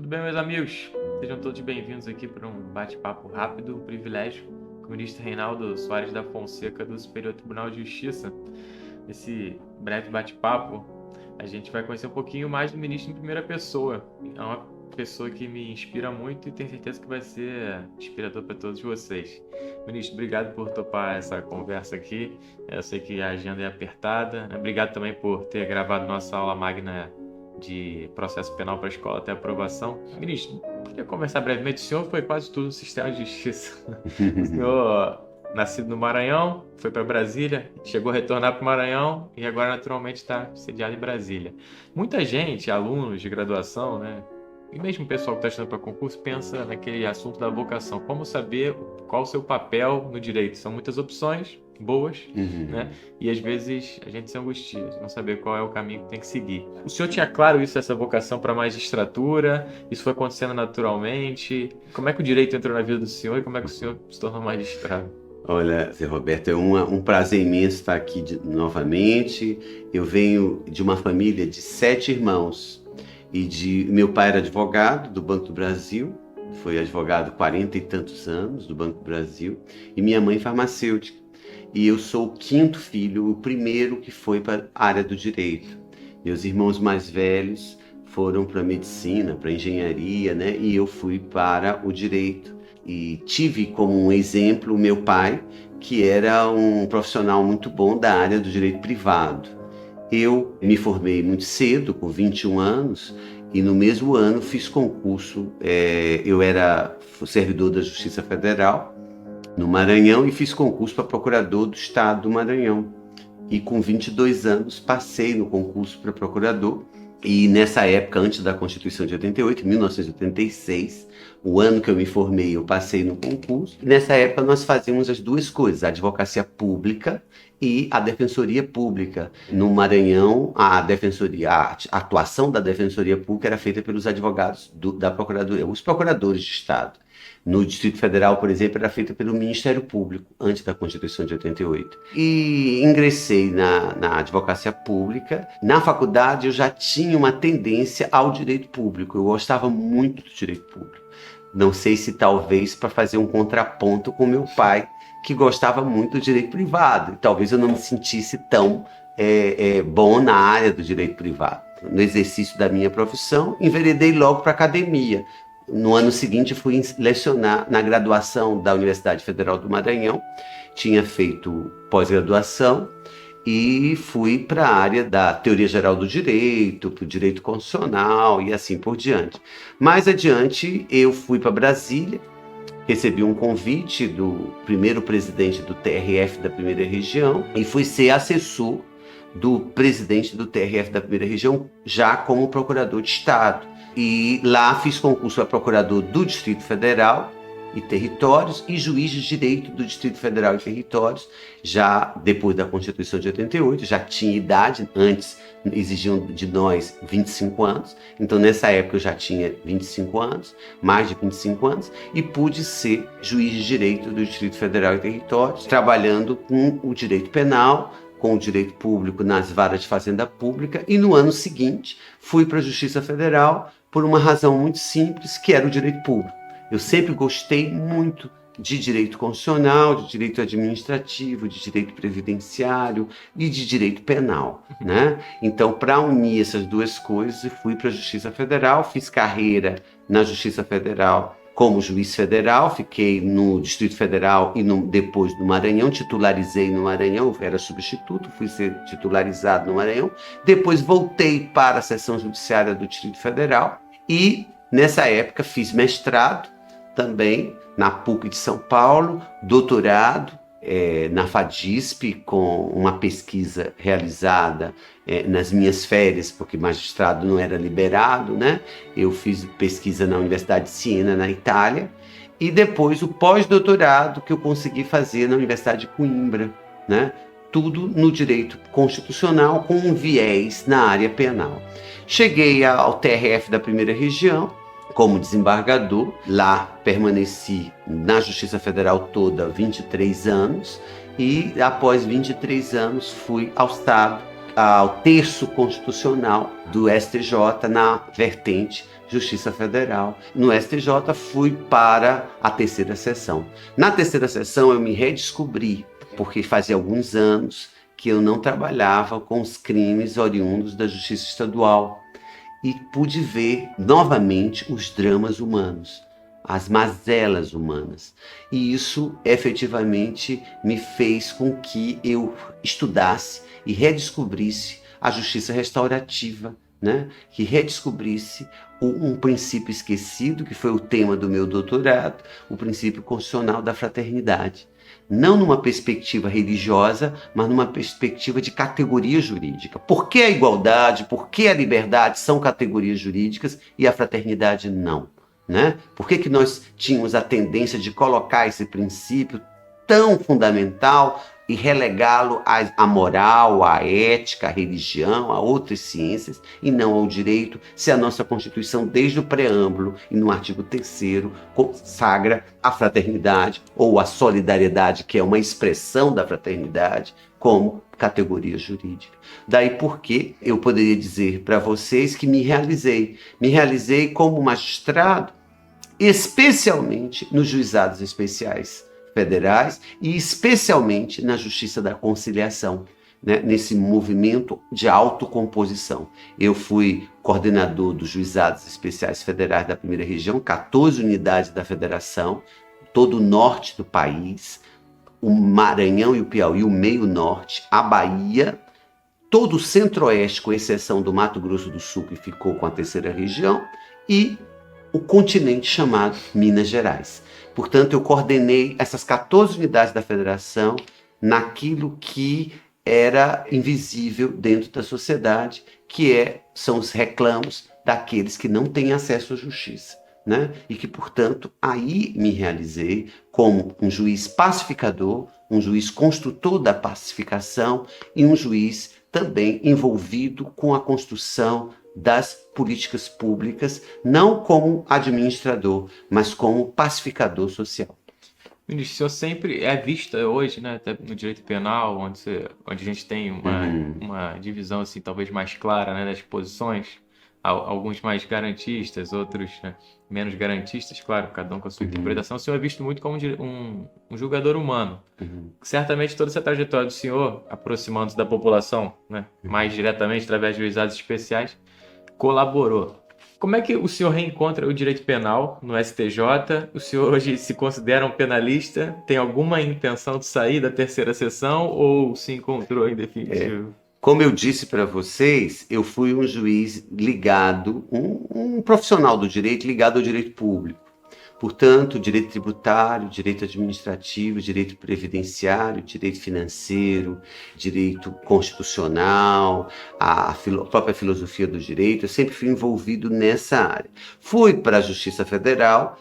Tudo bem, meus amigos? Sejam todos bem-vindos aqui para um bate-papo rápido, um privilégio, com o ministro Reinaldo Soares da Fonseca, do Superior Tribunal de Justiça. Nesse breve bate-papo, a gente vai conhecer um pouquinho mais do ministro em primeira pessoa. É uma pessoa que me inspira muito e tenho certeza que vai ser inspirador para todos vocês. Ministro, obrigado por topar essa conversa aqui. Eu sei que a agenda é apertada. Obrigado também por ter gravado nossa aula magna de processo penal para a escola até aprovação. Ministro, queria conversar brevemente. O senhor foi quase tudo no sistema de justiça. O senhor, nascido no Maranhão, foi para Brasília, chegou a retornar para o Maranhão e agora naturalmente está sediado em Brasília. Muita gente, alunos de graduação, né, e mesmo o pessoal que está estudando para concurso, pensa naquele assunto da vocação. Como saber qual o seu papel no direito? São muitas opções boas, né? E às vezes a gente se angustia, não saber qual é o caminho que tem que seguir. O senhor tinha claro isso, essa vocação para magistratura? Isso foi acontecendo naturalmente? Como é que o direito entrou na vida do senhor e como é que o senhor se tornou magistrado? Olha, Zé Roberto, é um prazer imenso estar aqui novamente. Eu venho de uma família de 7 irmãos meu pai era advogado do Banco do Brasil, foi advogado 40 e tantos anos do Banco do Brasil, e minha mãe farmacêutica. E eu sou o 5º filho, o primeiro que foi para a área do direito. Meus irmãos mais velhos foram para medicina, para engenharia, né? E eu fui para o direito. E tive como um exemplo o meu pai, que era um profissional muito bom da área do direito privado. Eu me formei muito cedo, com 21 anos, e no mesmo ano fiz concurso. Eu era servidor da Justiça Federal no Maranhão e fiz concurso para procurador do Estado do Maranhão. E com 22 anos passei no concurso para procurador. E nessa época, antes da Constituição de 88, 1986, o ano que eu me formei, eu passei no concurso. E nessa época nós fazíamos as duas coisas, a advocacia pública e a defensoria pública. No Maranhão, a atuação da defensoria pública era feita pelos advogados da Procuradoria, os procuradores de Estado. No Distrito Federal, por exemplo, era feita pelo Ministério Público, antes da Constituição de 88. E ingressei na advocacia pública. Na faculdade, eu já tinha uma tendência ao direito público. Eu gostava muito do direito público. Não sei se talvez para fazer um contraponto com meu pai, que gostava muito do direito privado. E talvez eu não me sentisse tão bom na área do direito privado. No exercício da minha profissão, enveredei logo para a academia. No ano seguinte, fui lecionar na graduação da Universidade Federal do Maranhão. Tinha feito pós-graduação e fui para a área da teoria geral do direito, para o direito constitucional e assim por diante. Mais adiante, eu fui para Brasília, recebi um convite do primeiro presidente do TRF da primeira região e fui ser assessor do presidente do TRF da primeira região, já como procurador de Estado. E lá fiz concurso para procurador do Distrito Federal e Territórios e juiz de direito do Distrito Federal e Territórios, já depois da Constituição de 88, já tinha idade, antes exigiam de nós 25 anos, então nessa época eu já tinha 25 anos, mais de 25 anos, e pude ser juiz de direito do Distrito Federal e Territórios, trabalhando com o direito penal, com o direito público nas varas de fazenda pública, e no ano seguinte fui para a Justiça Federal por uma razão muito simples, que era o direito público. Eu sempre gostei muito de direito constitucional, de direito administrativo, de direito previdenciário e de direito penal, né? Então, para unir essas duas coisas, eu fui para a Justiça Federal, fiz carreira na Justiça Federal como juiz federal, fiquei no Distrito Federal e depois no Maranhão, titularizei no Maranhão, era substituto, fui ser titularizado no Maranhão, depois voltei para a seção judiciária do Distrito Federal e nessa época fiz mestrado também na PUC de São Paulo, doutorado na FADISP, com uma pesquisa realizada nas minhas férias, porque magistrado não era liberado, né? Eu fiz pesquisa na Universidade de Siena, na Itália, e depois o pós-doutorado que eu consegui fazer na Universidade de Coimbra, né? Tudo no direito constitucional com um viés na área penal. Cheguei ao TRF da primeira região, como desembargador, lá permaneci na Justiça Federal toda 23 anos e após 23 anos fui alçado ao terço constitucional do STJ na vertente Justiça Federal. No STJ fui para a terceira sessão. Na terceira sessão eu me redescobri, porque fazia alguns anos que eu não trabalhava com os crimes oriundos da Justiça Estadual e pude ver novamente os dramas humanos, as mazelas humanas. E isso efetivamente me fez com que eu estudasse e redescobrisse a justiça restaurativa, né? Que redescobrisse um princípio esquecido, que foi o tema do meu doutorado, o princípio constitucional da fraternidade. Não numa perspectiva religiosa, mas numa perspectiva de categoria jurídica. Por que a igualdade, por que a liberdade são categorias jurídicas e a fraternidade não? Né? Por que nós tínhamos a tendência de colocar esse princípio tão fundamental e relegá-lo à moral, à ética, à religião, a outras ciências e não ao direito, se a nossa Constituição, desde o preâmbulo e no artigo 3º, consagra a fraternidade ou a solidariedade, que é uma expressão da fraternidade, como categoria jurídica. Daí porque eu poderia dizer para vocês que me realizei como magistrado, especialmente nos juizados especiais federais e especialmente na Justiça da Conciliação, né? Nesse movimento de autocomposição. Eu fui coordenador dos Juizados Especiais Federais da Primeira Região, 14 unidades da federação, todo o norte do país, o Maranhão e o Piauí, o meio norte, a Bahia, todo o centro-oeste, com exceção do Mato Grosso do Sul, que ficou com a terceira região, e o continente chamado Minas Gerais. Portanto, eu coordenei essas 14 unidades da federação naquilo que era invisível dentro da sociedade, que são os reclamos daqueles que não têm acesso à justiça, né? E que, portanto, aí me realizei como um juiz pacificador, um juiz construtor da pacificação e um juiz também envolvido com a construção das políticas públicas, não como administrador, mas como pacificador social. Ministro, o senhor sempre é visto hoje, né, até no direito penal, onde a gente tem uma divisão assim, talvez mais clara, né, das posições, alguns mais garantistas, outros, né, menos garantistas, claro, cada um com a sua interpretação. O senhor é visto muito como um julgador humano. Certamente toda essa trajetória do senhor, aproximando-se da população, né, mais diretamente através de juizados especiais, colaborou. Como é que o senhor reencontra o direito penal no STJ? O senhor hoje se considera um penalista? Tem alguma intenção de sair da terceira sessão ou se encontrou em definitivo? Como eu disse para vocês, eu fui um juiz ligado, um profissional do direito ligado ao direito público. Portanto, direito tributário, direito administrativo, direito previdenciário, direito financeiro, direito constitucional, a própria filosofia do direito, eu sempre fui envolvido nessa área. Fui para a Justiça Federal,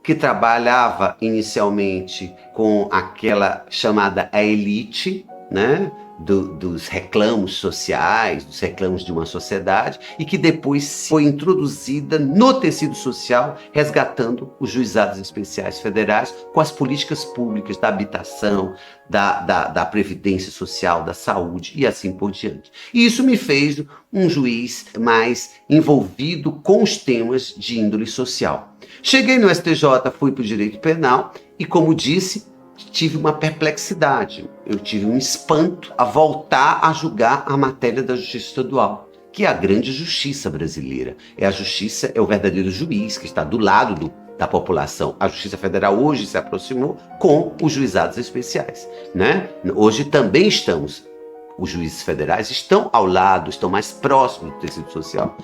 que trabalhava inicialmente com aquela chamada a elite, né? Dos reclamos sociais, dos reclamos de uma sociedade, e que depois foi introduzida no tecido social, resgatando os juizados especiais federais com as políticas públicas da habitação, da previdência social, da saúde e assim por diante. E isso me fez um juiz mais envolvido com os temas de índole social. Cheguei no STJ, fui para o direito penal e, como disse, tive uma perplexidade, eu tive um espanto a voltar a julgar a matéria da justiça estadual, que é a grande justiça brasileira. A justiça é o verdadeiro juiz que está do lado da população. A Justiça Federal hoje se aproximou com os juizados especiais, né? Hoje também os juízes federais estão ao lado, estão mais próximos do tecido social.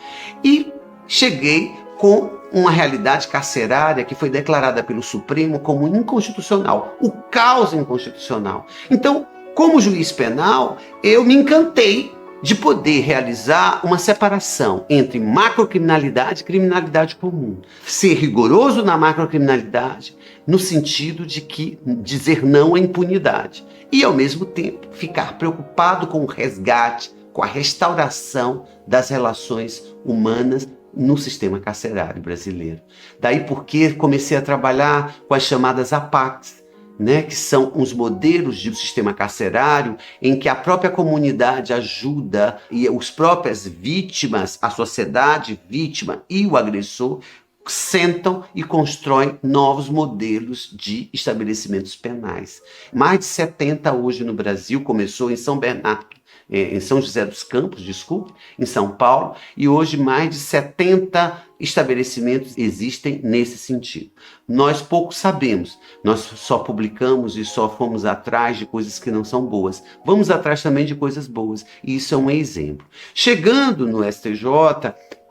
E cheguei com uma realidade carcerária que foi declarada pelo Supremo como inconstitucional, o caos inconstitucional. Então, como juiz penal, eu me encantei de poder realizar uma separação entre macrocriminalidade e criminalidade comum. Ser rigoroso na macrocriminalidade, no sentido de que dizer não à impunidade. E, ao mesmo tempo, ficar preocupado com o resgate, com a restauração das relações humanas no sistema carcerário brasileiro. Daí porque comecei a trabalhar com as chamadas APACs, né, que são os modelos de sistema carcerário em que a própria comunidade ajuda e as próprias vítimas, a sociedade vítima e o agressor sentam e constroem novos modelos de estabelecimentos penais. Mais de 70 hoje no Brasil, começou em São Bernardo, em São José dos Campos, desculpe, em São Paulo, e hoje mais de 70 estabelecimentos existem nesse sentido. Nós pouco sabemos, nós só publicamos e só fomos atrás de coisas que não são boas. Vamos atrás também de coisas boas, e isso é um exemplo. Chegando no STJ,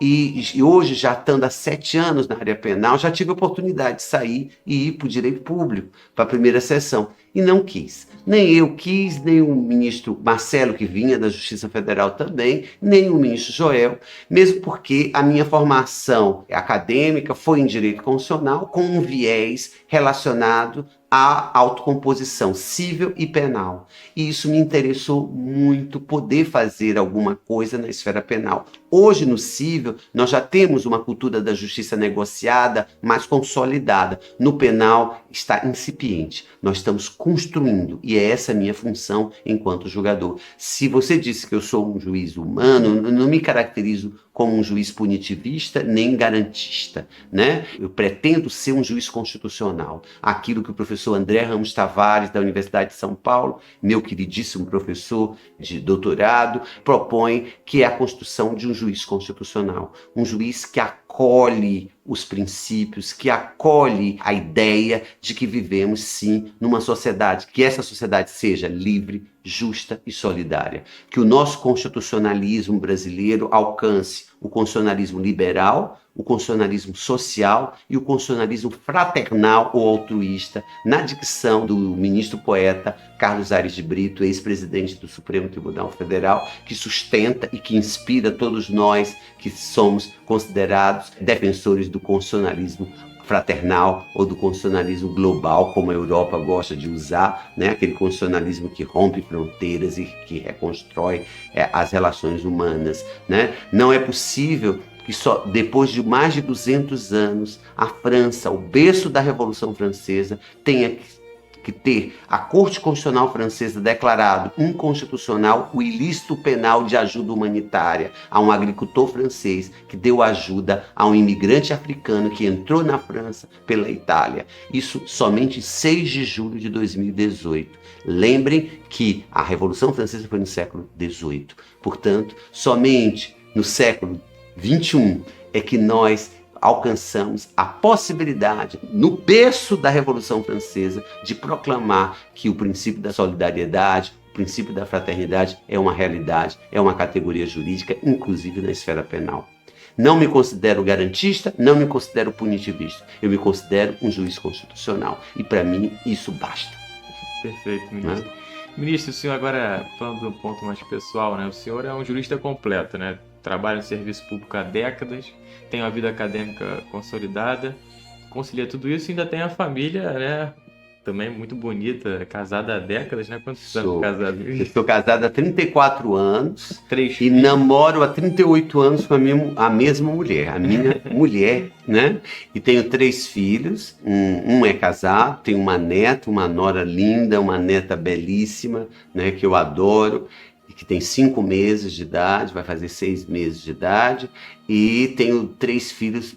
e hoje, já estando há 7 anos na área penal, já tive a oportunidade de sair e ir para o direito público, para a primeira sessão, e não quis. Nem eu quis, nem o ministro Marcelo, que vinha da Justiça Federal também, nem o ministro Joel, mesmo porque a minha formação acadêmica foi em direito constitucional, com um viés relacionado à autocomposição civil e penal. E isso me interessou muito, poder fazer alguma coisa na esfera penal. Hoje, no civil, nós já temos uma cultura da justiça negociada mais consolidada. No penal, está incipiente. Nós estamos construindo, e é essa a minha função enquanto julgador. Se você disse que eu sou um juiz humano, eu não me caracterizo como um juiz punitivista nem garantista, né? Eu pretendo ser um juiz constitucional. Aquilo que o professor André Ramos Tavares, da Universidade de São Paulo, meu queridíssimo professor de doutorado, propõe, que é a construção de um juiz constitucional. Um juiz que acolhe os princípios, que acolhe a ideia de que vivemos, sim, numa sociedade, que essa sociedade seja livre, justa e solidária. Que o nosso constitucionalismo brasileiro alcance o constitucionalismo liberal, o constitucionalismo social e o constitucionalismo fraternal ou altruísta, na dicção do ministro poeta Carlos Aires de Brito, ex-presidente do Supremo Tribunal Federal, que sustenta e que inspira todos nós que somos considerados defensores do constitucionalismo fraternal ou do constitucionalismo global, como a Europa gosta de usar, né? Aquele constitucionalismo que rompe fronteiras e que reconstrói as relações humanas, né? Não é possível que só depois de mais de 200 anos a França, o berço da Revolução Francesa, tenha que ter a Corte Constitucional Francesa declarado inconstitucional o ilícito penal de ajuda humanitária a um agricultor francês que deu ajuda a um imigrante africano que entrou na França pela Itália. Isso somente em 6 de julho de 2018. Lembrem que a Revolução Francesa foi no século XVIII. Portanto, somente no século XXI é que nós alcançamos a possibilidade, no berço da Revolução Francesa, de proclamar que o princípio da solidariedade, o princípio da fraternidade é uma realidade, é uma categoria jurídica, inclusive na esfera penal. Não me considero garantista, não me considero punitivista. Eu me considero um juiz constitucional. E para mim, isso basta. Perfeito, ministro. Ministro, o senhor agora, falando de um ponto mais pessoal, né? O senhor é um jurista completo, né? Trabalha no serviço público há décadas, tem uma vida acadêmica consolidada, concilia tudo isso e ainda tem a família, né? Também muito bonita, casada há décadas, né? Quantos anos casado? Estou casado há 34 anos 3 e filhos. namoro há 38 anos com a mesma mulher, a minha mulher, né? E tenho 3 filhos, um é casado, tenho uma neta, uma nora linda, uma neta belíssima, né? Que eu adoro, que tem 5 meses de idade, vai fazer 6 meses de idade, e tenho 3 filhos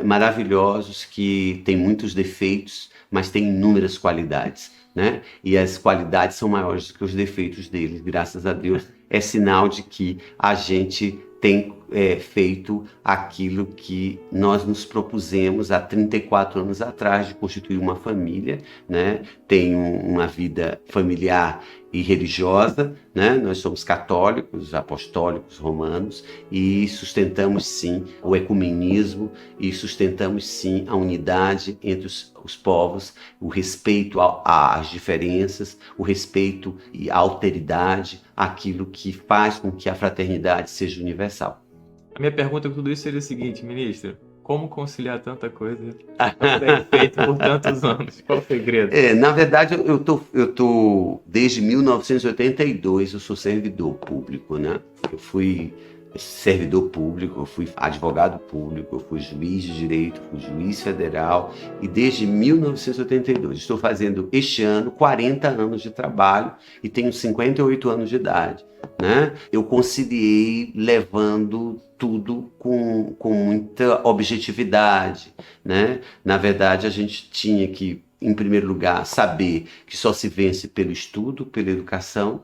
maravilhosos que têm muitos defeitos, mas têm inúmeras qualidades, né? E as qualidades são maiores do que os defeitos deles, graças a Deus. É sinal de que a gente tem feito aquilo que nós nos propusemos há 34 anos atrás, de constituir uma família, né? Tenho uma vida familiar e religiosa, né? Nós somos católicos, apostólicos, romanos, e sustentamos sim o ecumenismo e sustentamos sim a unidade entre os povos, o respeito às diferenças, o respeito e a alteridade, aquilo que faz com que a fraternidade seja universal. A minha pergunta com tudo isso seria o seguinte, ministro: como conciliar tanta coisa tão bem feito por tantos anos? Qual o segredo? Na verdade, eu tô desde 1982, eu sou servidor público, né? Eu fui servidor público, eu fui advogado público, eu fui juiz de direito, fui juiz federal e desde 1982 estou fazendo este ano 40 anos de trabalho e tenho 58 anos de idade, né? Eu conciliei levando tudo com muita objetividade, né? Na verdade, a gente tinha que, em primeiro lugar, saber que só se vence pelo estudo, pela educação,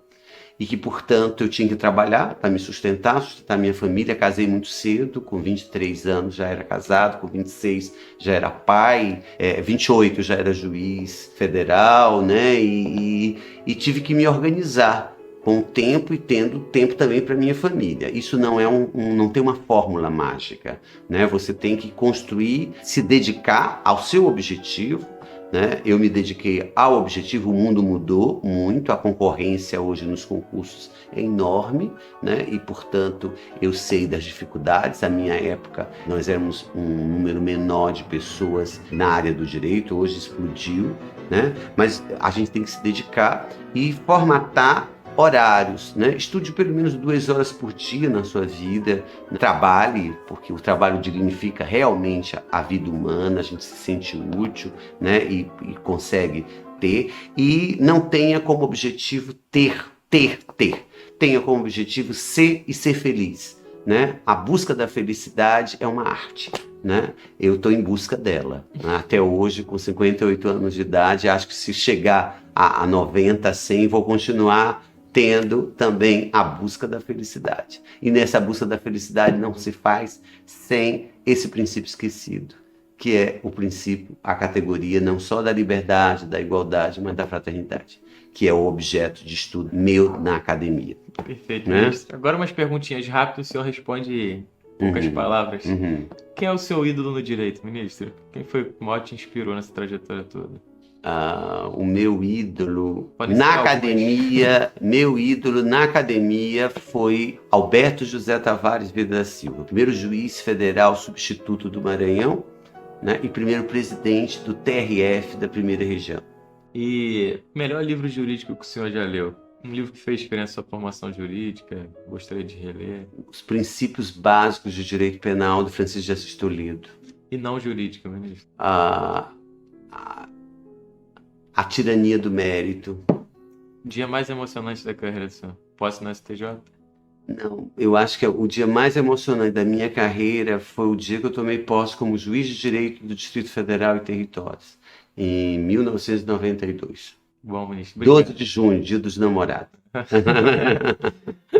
e que, portanto, eu tinha que trabalhar para me sustentar minha família. Casei muito cedo, com 23 anos já era casado, com 26 já era pai, 28 já era juiz federal, né? E tive que me organizar com o tempo e tendo tempo também para minha família. Isso não é não tem uma fórmula mágica, né? Você tem que construir, se dedicar ao seu objetivo, né? Eu me dediquei ao objetivo, o mundo mudou muito, a concorrência hoje nos concursos é enorme, né? E, portanto, eu sei das dificuldades. Na minha época, nós éramos um número menor de pessoas na área do direito, hoje explodiu, né? Mas a gente tem que se dedicar e formatar horários, né? Estude pelo menos 2 horas por dia na sua vida, trabalhe, porque o trabalho dignifica realmente a vida humana, a gente se sente útil, né? E consegue ter, e não tenha como objetivo ter. Tenha como objetivo ser e ser feliz, né? A busca da felicidade é uma arte, né? Eu estou em busca dela, né? Até hoje, com 58 anos de idade, acho que se chegar a 90, 100, vou continuar tendo também a busca da felicidade. E nessa busca da felicidade não se faz sem esse princípio esquecido, que é o princípio, a categoria não só da liberdade, da igualdade, mas da fraternidade, que é o objeto de estudo meu na academia. Perfeito, ministro. Agora umas perguntinhas rápidas, o senhor responde em poucas palavras. Quem é o seu ídolo no direito, ministro? Quem foi que maior te inspirou nessa trajetória toda? O meu ídolo na academia, foi Alberto José Tavares Vieira da Silva, primeiro juiz federal substituto do Maranhão, né, e primeiro presidente do TRF da primeira região. E melhor livro jurídico que o senhor já leu? Um livro que fez diferença na sua formação jurídica, gostaria de reler? Os Princípios Básicos de Direito Penal, de Francisco de Assis Toledo. E não jurídica, ministro? A Tirania do Mérito. Dia mais emocionante da carreira do senhor? Posse no STJ? Não, eu acho que o dia mais emocionante da minha carreira foi o dia que eu tomei posse como juiz de direito do Distrito Federal e Territórios, em 1992. Bom, ministro. Obrigado. 12 de junho, dia dos namorados.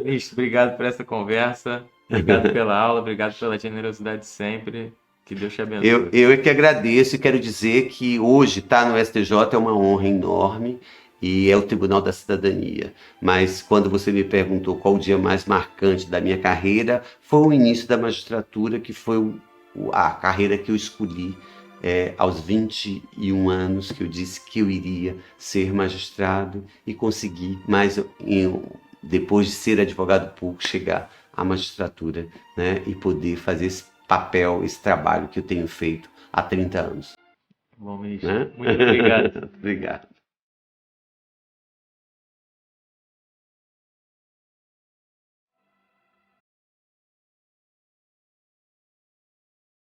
Ministro, obrigado por essa conversa, obrigado pela aula, obrigado pela generosidade sempre. Que Deus te abençoe. Eu é que agradeço e quero dizer que hoje estar no STJ é uma honra enorme e é o Tribunal da Cidadania. Mas quando você me perguntou qual o dia mais marcante da minha carreira, foi o início da magistratura, que foi a carreira que eu escolhi aos 21 anos, que eu disse que eu iria ser magistrado e consegui, mas depois de ser advogado público, chegar à magistratura, né, e poder fazer esse papel, esse trabalho que eu tenho feito há 30 anos. Bom, ministro, muito obrigado. Obrigado.